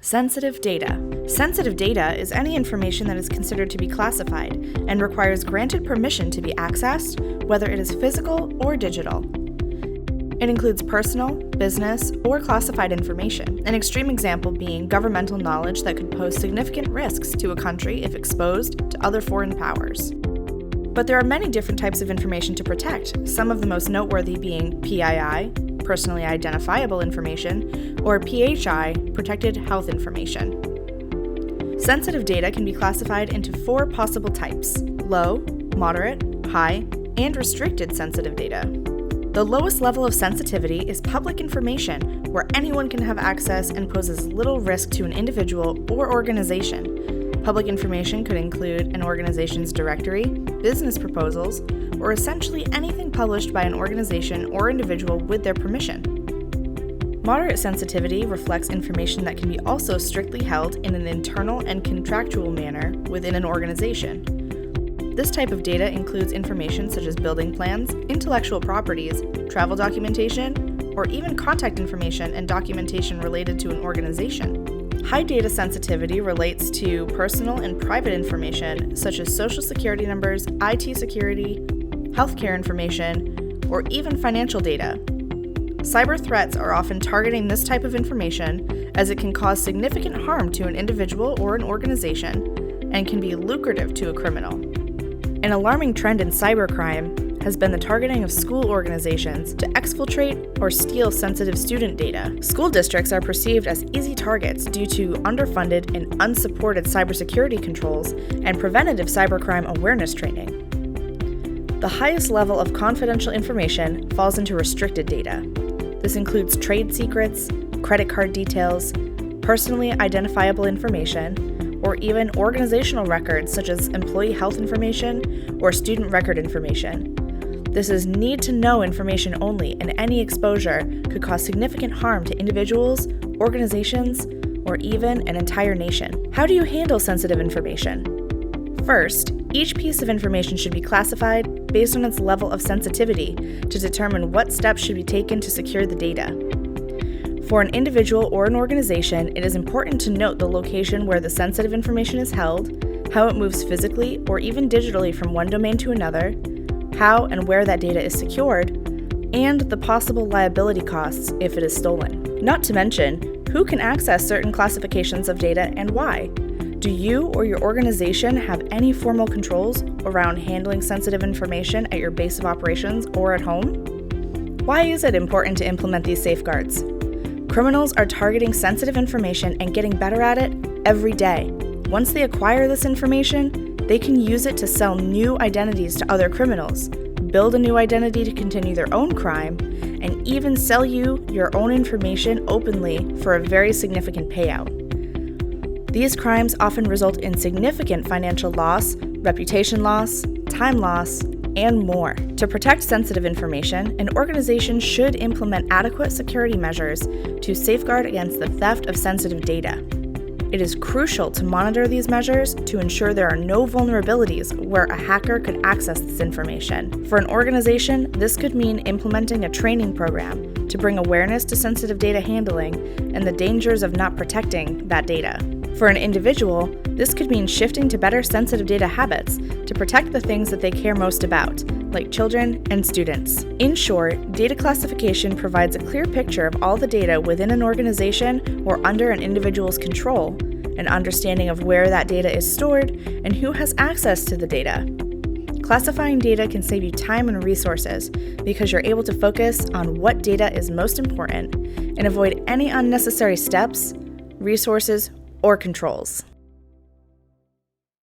Sensitive data. Sensitive data is any information that is considered to be classified and requires granted permission to be accessed, whether it is physical or digital. It includes personal, business, or classified information, an extreme example being governmental knowledge that could pose significant risks to a country if exposed to other foreign powers. But there are many different types of information to protect, some of the most noteworthy being PII, personally identifiable information, or PHI, protected health information. Sensitive data can be classified into 4 possible types: low, moderate, high, and restricted sensitive data. The lowest level of sensitivity is public information, where anyone can have access and poses little risk to an individual or organization. Public information could include an organization's directory, business proposals, or essentially anything published by an organization or individual with their permission. Moderate sensitivity reflects information that can be also strictly held in an internal and contractual manner within an organization. This type of data includes information such as building plans, intellectual properties, travel documentation, or even contact information and documentation related to an organization. High data sensitivity relates to personal and private information such as social security numbers, IT security, healthcare information, or even financial data. Cyber threats are often targeting this type of information as it can cause significant harm to an individual or an organization and can be lucrative to a criminal. An alarming trend in cybercrime has been the targeting of school organizations to exfiltrate or steal sensitive student data. School districts are perceived as easy targets due to underfunded and unsupported cybersecurity controls and preventative cybercrime awareness training. The highest level of confidential information falls into restricted data. This includes trade secrets, credit card details, personally identifiable information, or even organizational records such as employee health information or student record information. This is need-to-know information only, and any exposure could cause significant harm to individuals, organizations, or even an entire nation. How do you handle sensitive information? First, each piece of information should be classified based on its level of sensitivity to determine what steps should be taken to secure the data. For an individual or an organization, it is important to note the location where the sensitive information is held, how it moves physically or even digitally from one domain to another, how and where that data is secured, and the possible liability costs if it is stolen. Not to mention, who can access certain classifications of data and why? Do you or your organization have any formal controls around handling sensitive information at your base of operations or at home? Why is it important to implement these safeguards? Criminals are targeting sensitive information and getting better at it every day. Once they acquire this information, they can use it to sell new identities to other criminals, build a new identity to continue their own crime, and even sell you your own information openly for a very significant payout. These crimes often result in significant financial loss, reputation loss, time loss, and more. To protect sensitive information, an organization should implement adequate security measures to safeguard against the theft of sensitive data. It is crucial to monitor these measures to ensure there are no vulnerabilities where a hacker could access this information. For an organization, this could mean implementing a training program to bring awareness to sensitive data handling and the dangers of not protecting that data. For an individual, this could mean shifting to better sensitive data habits to protect the things that they care most about, like children and students. In short, data classification provides a clear picture of all the data within an organization or under an individual's control, an understanding of where that data is stored, and who has access to the data. Classifying data can save you time and resources because you're able to focus on what data is most important and avoid any unnecessary steps, resources, or controls.